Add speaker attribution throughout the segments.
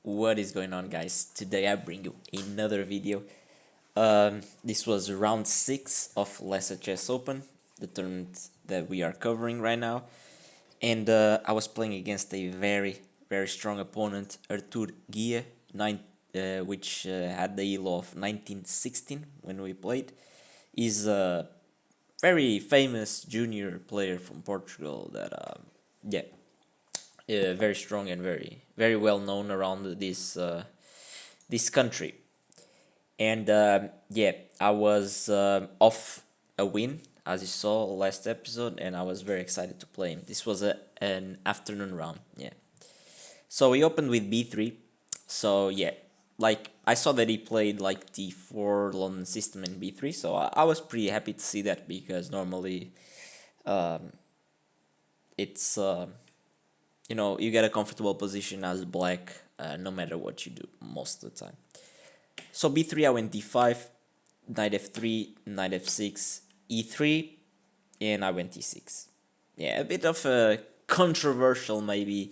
Speaker 1: What is going on, guys? Today I bring you another video. This was round 6 of Lesser Chess Open, the tournament that we are covering right now. And I was playing against a very strong opponent, Artur Guia, which had the elo of 1916 when we played. He's a very famous junior player from Portugal that, yeah, very strong and very well known around this country. And yeah, I was off a win as you saw last episode, and I was very excited to play him. This was an afternoon round. Yeah, so we opened with b3. So yeah, like I saw that he played like d4 London system in b3, so I was pretty happy to see that because normally um, it's you get a comfortable position as black no matter what you do most of the time. So b3 I went d5, knight f3, knight f6, e3, and I went e6. Yeah, a bit of a controversial maybe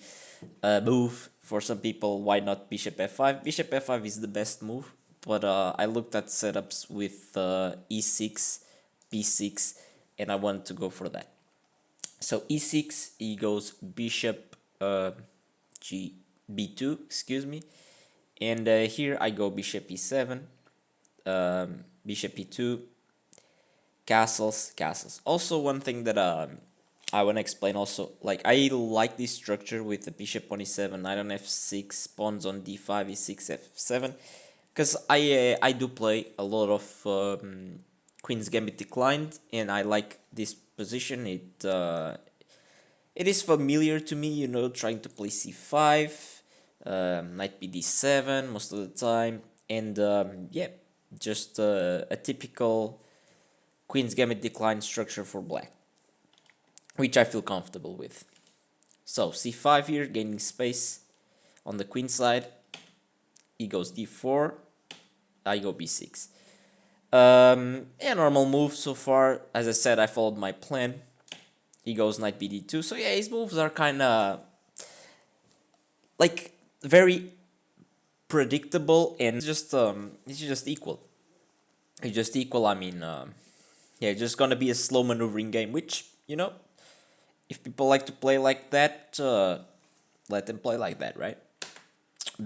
Speaker 1: move for some people. Why not bishop f5? Bishop f5 is the best move, but I looked at setups with e6, b6, and I wanted to go for that. So e6, he goes bishop g b2, excuse me, and here I go bishop e7, bishop e2, castles. Also, one thing that I want to explain also, like I like this structure with the bishop on e7, knight on f6, pawns on d5, e6, f7, because I do play a lot of Queen's Gambit declined, and I like this position. It is familiar to me, trying to play c5, knight b d7 most of the time, and yeah, just a typical Queen's Gambit decline structure for black, which I feel comfortable with. So c5 here, gaining space on the queen side. He goes d4, I go b6. Yeah, normal move so far. As I said, I followed my plan. He goes knight bd2. So yeah, his moves are kind of like very predictable, and it's just equal. It's just equal. I mean, yeah, just gonna be a slow maneuvering game, which if people like to play like that, let them play like that, right?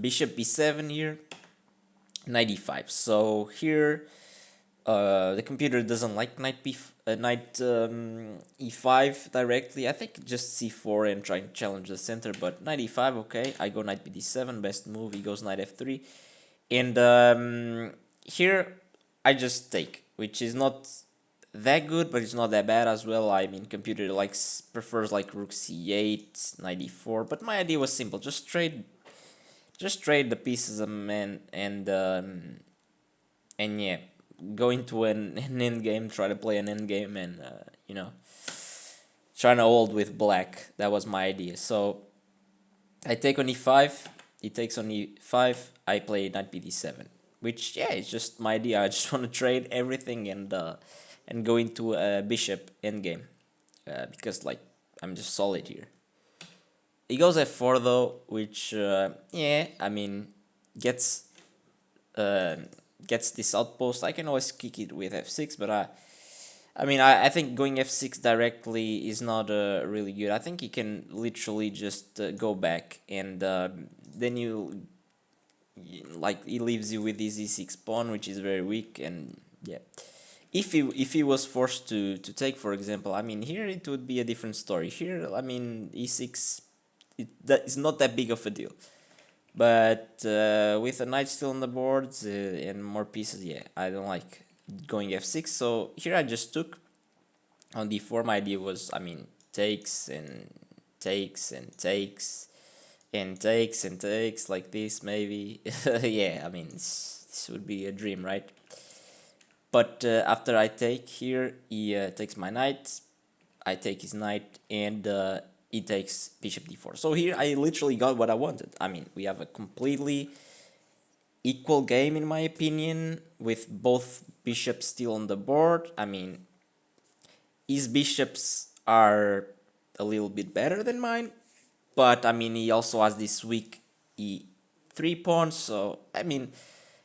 Speaker 1: Bishop b7 here, knight e5. So here, the computer doesn't like knight e5 directly. I think just c4 and trying to challenge the center, but knight e5, okay. I go knight bd7, best move. He goes knight f3, and here I just take, which is not that good, but it's not that bad as well. I mean, computer prefers like rook c8, knight e4, but my idea was simple: just trade the pieces, and yeah, go into an end game, try to play an end game, and trying to hold with black. That was my idea. So I take on e5, he takes on e5, I play knight bd7, which yeah, it's just my idea. I just want to trade everything and go into a bishop endgame, because like I'm just solid here. He goes f4 though, which yeah, I mean gets uh, gets this outpost. I can always kick it with f6, but I think going f6 directly is not really good. I think you can literally just go back, and then like he leaves you with this e6 pawn, which is very weak, and yeah. If he was forced to take, for example, I mean here it would be a different story. Here, I mean e6, that is not that big of a deal. But with a knight still on the boards and more pieces, yeah, I don't like going f6. So here I just took on d4. My idea was, I mean, takes and takes and takes and takes and takes like this, maybe. Yeah, I mean, this would be a dream, right? But after I take here, he takes my knight, I take his knight, and he takes bishop d4. So here I literally got what I wanted. I mean, we have a completely equal game in my opinion, with both bishops still on the board. I mean, his bishops are a little bit better than mine, but I mean he also has this weak 3 pawns, so I mean,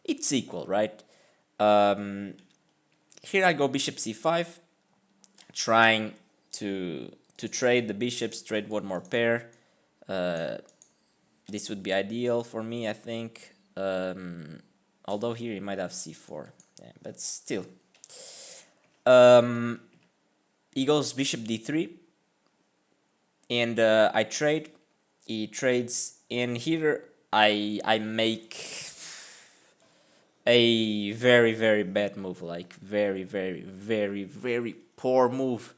Speaker 1: it's equal, right? Um, Here I go bishop c5, trying to trade the bishops, trade one more pair. This would be ideal for me, I think. Although here he might have c4, yeah, but still. He goes bishop d3, and I trade. He trades, and here I make a very, very bad move, like very, very, very, very poor move.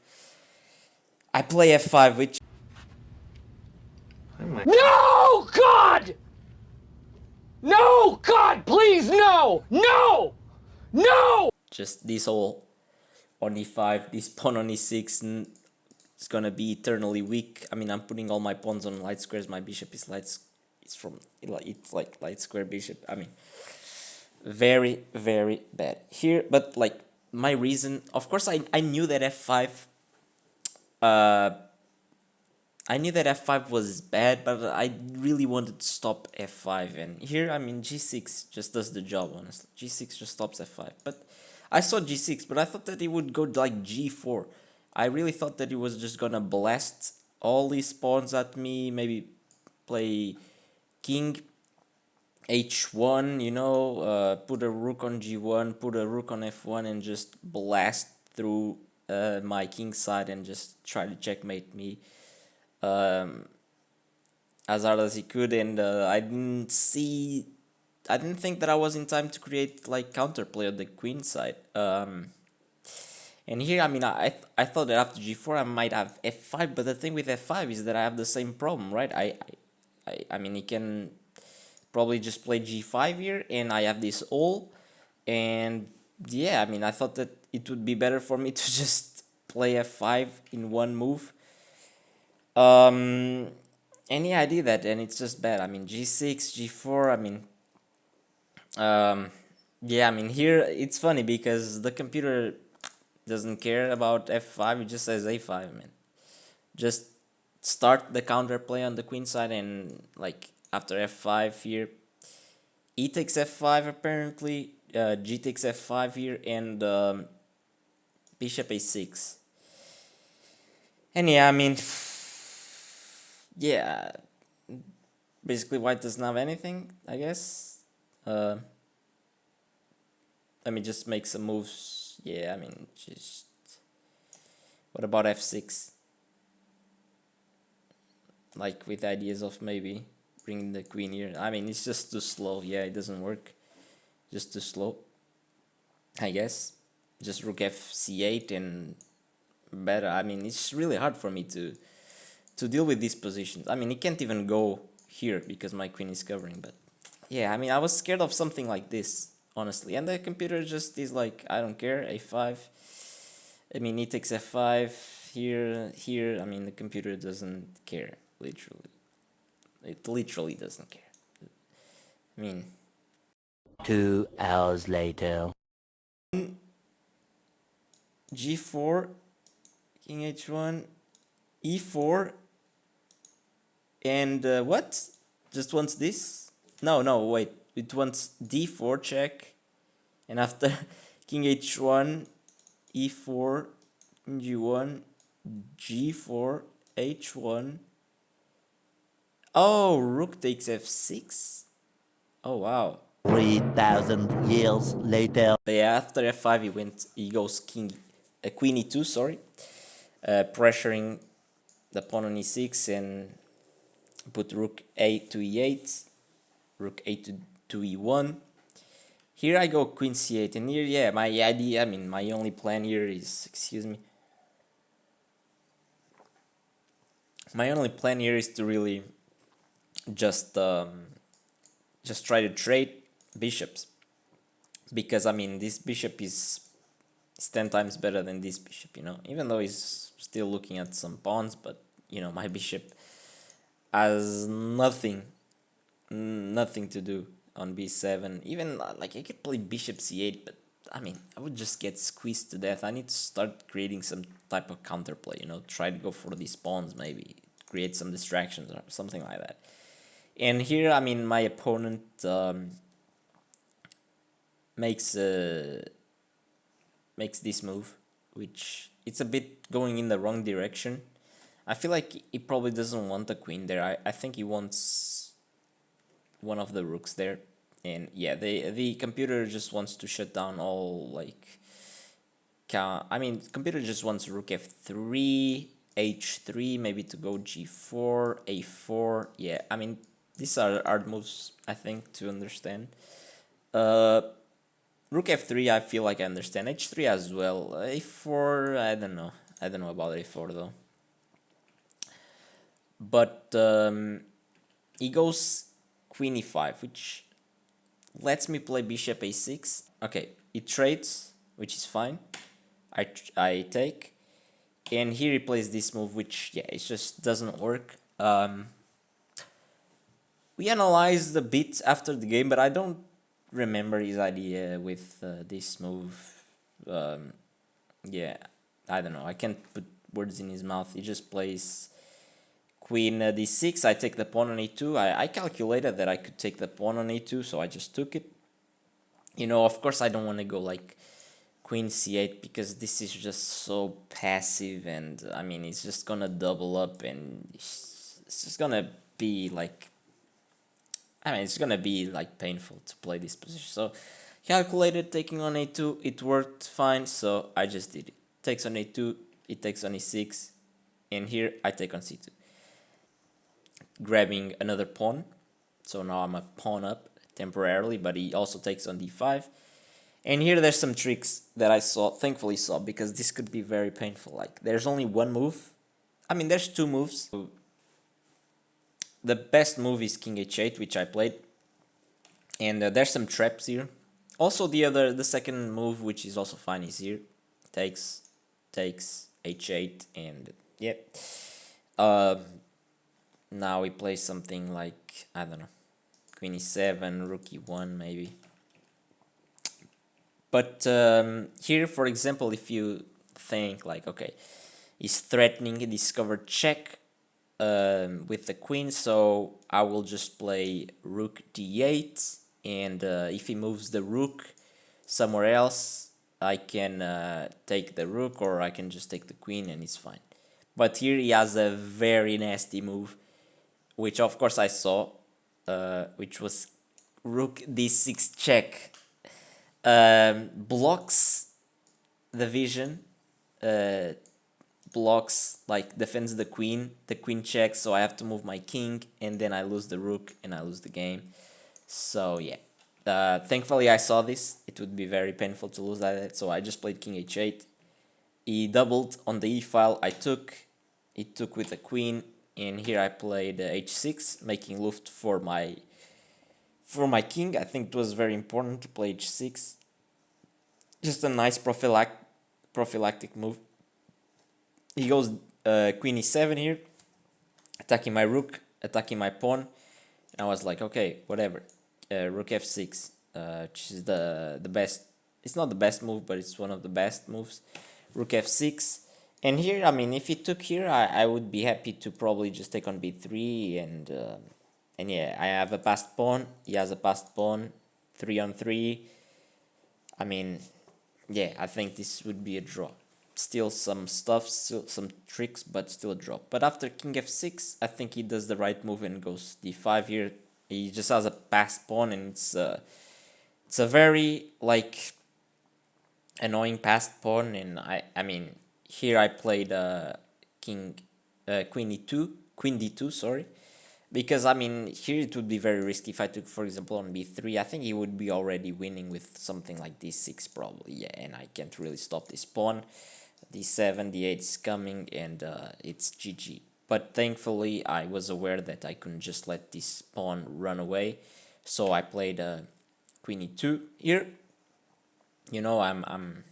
Speaker 1: I play f5, which
Speaker 2: No, God! No, God, please, no! No! No!
Speaker 1: just this whole on e5, this pawn on e6 is gonna be eternally weak. I mean, I'm putting all my pawns on light squares. My bishop is it's like light square bishop. I mean, very, very bad here. But like my reason, of course, I knew that f5. I knew that f5 was bad, but I really wanted to stop f5. And here, I mean, g6 just does the job, honestly. G6 just stops f5. But I saw g6, but I thought that he would go like g4. I really thought that he was just gonna blast all these pawns at me, maybe play king h1, you know, put a rook on g1, put a rook on f1, and just blast through my king side and just try to checkmate me as hard as he could. And I didn't think that I was in time to create like counterplay on the queen side. And here, I mean, I thought that after g4 I might have f5, but the thing with f5 is that I have the same problem, right? I mean, he can probably just play g5 here, and I have this all, and yeah, I mean, I thought that it would be better for me to just play f5 in one move. And yeah, I did that, and it's just bad. I mean, g6, g4, I mean, yeah, I mean, here it's funny because the computer doesn't care about f5, it just says a5, man. Just start the counterplay on the queen side, and like after f5 here, e takes f5 apparently, g takes f5 here, and bishop a6. And yeah, I mean, yeah, basically white doesn't have anything, I guess. Let me just make some moves. Yeah, I mean, just... What about f6? Like with ideas of maybe bringing the queen here. I mean, it's just too slow. Yeah, it doesn't work. Just too slow, I guess. Just rook f c8 and better. I mean, it's really hard for me to deal with these positions. I mean, it can't even go here because my queen is covering, but yeah, I mean, I was scared of something like this, honestly. And the computer just is like, I don't care, a5. I mean, he takes f5 here. I mean, the computer doesn't care, literally. It literally doesn't care. I mean...
Speaker 3: 2 hours later.
Speaker 1: g4, king h1, e4, and what? Just wants this? No, wait. It wants d4 check, and after king h1, e4, g1, g4, h1. Oh, rook takes f6. Oh wow.
Speaker 3: 3,000 years later.
Speaker 1: But yeah, after f5 he goes queen e2, sorry, pressuring the pawn on e6 and put rook a to e8, rook a to e1. Here I go queen c8, and here, yeah, my idea, I mean, my only plan here is, excuse me, my only plan here is to really just try to trade bishops, because I mean, this bishop is 10 times better than this bishop, you know, even though he's still looking at some pawns, but you know, my bishop has nothing to do on b7. Even like I could play bishop c8, but I mean, I would just get squeezed to death. I need to start creating some type of counterplay, you know, try to go for these pawns, maybe create some distractions or something like that. And here, I mean, my opponent makes this move, which it's a bit going in the wrong direction. I feel like he probably doesn't want the queen there. I think he wants one of the rooks there. And yeah, the computer just wants to shut down all, like, I mean, computer just wants rook f3, h3, maybe to go g4, a4. Yeah, I mean, these are hard moves, I think, to understand. Rook f3, I feel like I understand. h3 as well. a4, I don't know. I don't know about a4 though. But he goes queen e5, which lets me play bishop a6. Okay, he trades, which is fine. I take, and here he plays this move, which, yeah, it just doesn't work. We analyzed a bit after the game, but I don't remember his idea with this move. Yeah, I don't know. I can't put words in his mouth. He just plays queen d6. I take the pawn on e2. I calculated that I could take the pawn on e2, so I just took it. You know, of course, I don't want to go like queen c8 because this is just so passive, and I mean, it's just gonna double up, and it's just gonna be like, I mean, it's gonna be like painful to play this position. So calculated taking on a2, it worked fine, so I just did it. Takes on a2, it takes on e6, and here I take on c2, grabbing another pawn. So now I'm a pawn up temporarily, but he also takes on d5. And here there's some tricks that I thankfully saw, because this could be very painful. Like, there's only one move. I mean, there's two moves. The best move is king h8, which I played. And there's some traps here. Also, the second move, which is also fine, is here. Takes h8, and yeah. Now we play something like, I don't know, queen e7, rook e1 maybe. But here, for example, if you think like, okay, he's threatening a discovered check with the queen, so I will just play rook d8, and if he moves the rook somewhere else, I can take the rook, or I can just take the queen, and it's fine. But here he has a very nasty move, which of course I saw, which was rook d6 check. Blocks the vision, blocks, like, defends the queen checks, so I have to move my king, and then I lose the rook and I lose the game. So yeah, thankfully I saw this. It would be very painful to lose that, so I just played king h8. He doubled on the e file. He took with the queen, and here I played h6, making luft for my king. I think it was very important to play h6. Just a nice prophylactic move. He goes queen e7 here, attacking my rook, attacking my pawn. And I was like, okay, whatever. Rook f6, which is the best. It's not the best move, but it's one of the best moves. Rook f6. And here, I mean, if he took here, I would be happy to probably just take on b3, and yeah, I have a passed pawn. He has a passed pawn. 3-on-3. I mean, yeah, I think this would be a draw. Still some stuff, still some tricks, but still a draw. But after king f6, I think he does the right move and goes d5 here. He just has a passed pawn, and it's a very, like, annoying passed pawn. And I mean, here I played queen d2, sorry. Because, I mean, here it would be very risky if I took, for example, on b3. I think he would be already winning with something like d6 probably. Yeah, and I can't really stop this pawn. d7, d8 is coming, and it's GG. But thankfully, I was aware that I couldn't just let this pawn run away. So I played queen e2 here. You know, I'm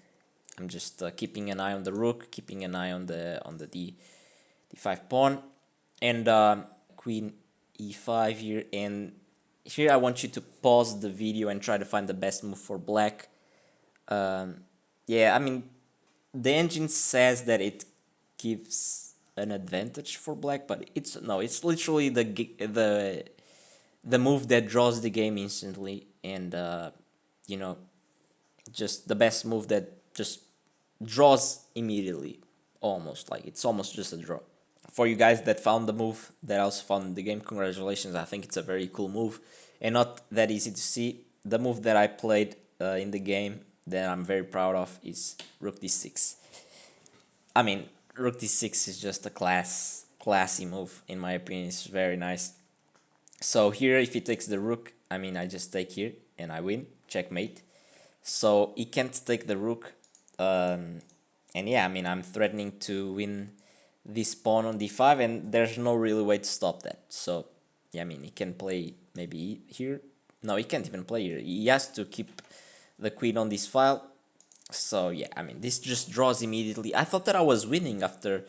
Speaker 1: just keeping an eye on the rook, keeping an eye on the d5 pawn, and queen e5 here. And here I want you to pause the video and try to find the best move for black. Yeah, I mean, the engine says that it gives an advantage for black, but it's literally the move that draws the game instantly, and you know, just the best move that just draws immediately, almost like it's almost just a draw. For you guys that found the move, that also found the game, congratulations. I think it's a very cool move and not that easy to see. The move that I played in the game that I'm very proud of is Rook D6. I mean, Rook D6 is just a classy move in my opinion. It's very nice. So here, if he takes the rook, I mean, I just take here and I win, checkmate. So he can't take the rook, and yeah, I mean, I'm threatening to win this pawn on d5, and there's no really way to stop that. So yeah, I mean, he can play maybe here. No, he can't even play here. He has to keep the queen on this file. So yeah, I mean, this just draws immediately. I thought that I was winning after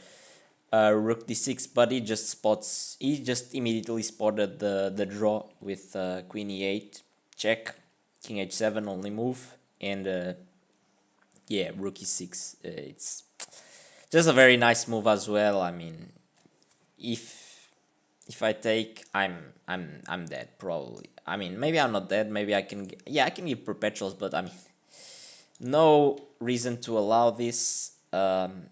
Speaker 1: rook d6, but he just immediately spotted the draw with queen e8, check, king h7, only move, and yeah, rook e6. It's just a very nice move as well. I mean, if I take, I'm dead probably. I mean, maybe I'm not dead. Maybe I can. Yeah, I can give perpetuals, but I mean, no reason to allow this. And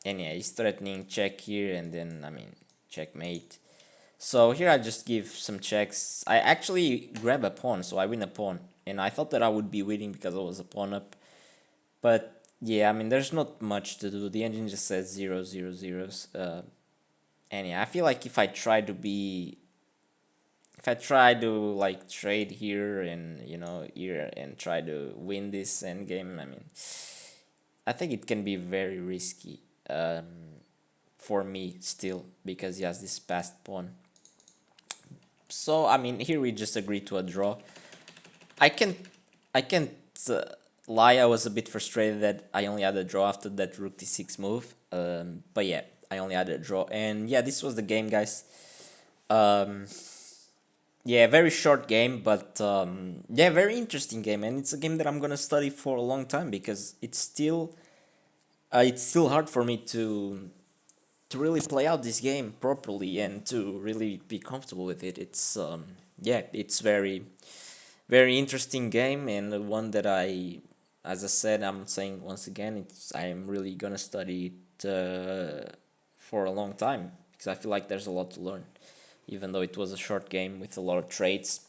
Speaker 1: yeah, he's threatening check here, and then I mean checkmate. So here I just give some checks. I actually grab a pawn, so I win a pawn, and I thought that I would be winning because I was a pawn up. But yeah, I mean, there's not much to do. The engine just says 0, 0, zeros. And yeah, I feel like if I try to like trade here and here and try to win this endgame, I mean, I think it can be very risky for me still because he has this passed pawn. So I mean, here we just agree to a draw. I can't lie. I was a bit frustrated that I only had a draw after that rook d6 move. But yeah, I only had a draw, and yeah, this was the game, guys. Yeah, very short game, but yeah, very interesting game, and it's a game that I'm gonna study for a long time because it's still hard for me to really play out this game properly and to really be comfortable with it. It's yeah, it's very interesting game, and one that as I said, I'm saying once again, I am really gonna study it for a long time because I feel like there's a lot to learn, even though it was a short game with a lot of trades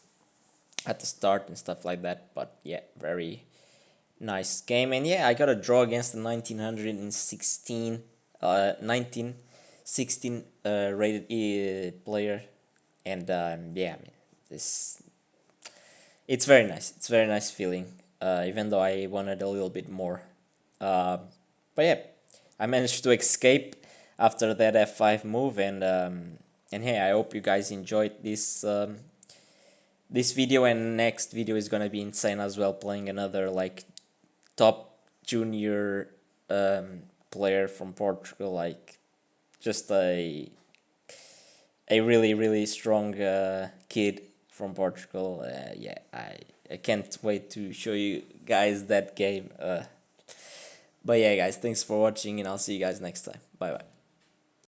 Speaker 1: at the start and stuff like that. But yeah, very nice game, and yeah, I got a draw against the 1916 rated player, and yeah, I mean, it's very nice. It's very nice feeling, even though I wanted a little bit more. But yeah, I managed to escape after that f5 move, and hey, I hope you guys enjoyed this video, and next video is gonna be insane as well, playing another like top junior player from Portugal, like just a really strong kid from Portugal. Yeah, I can't wait to show you guys that game. But yeah, guys, thanks for watching, and I'll see you guys next time. Bye bye.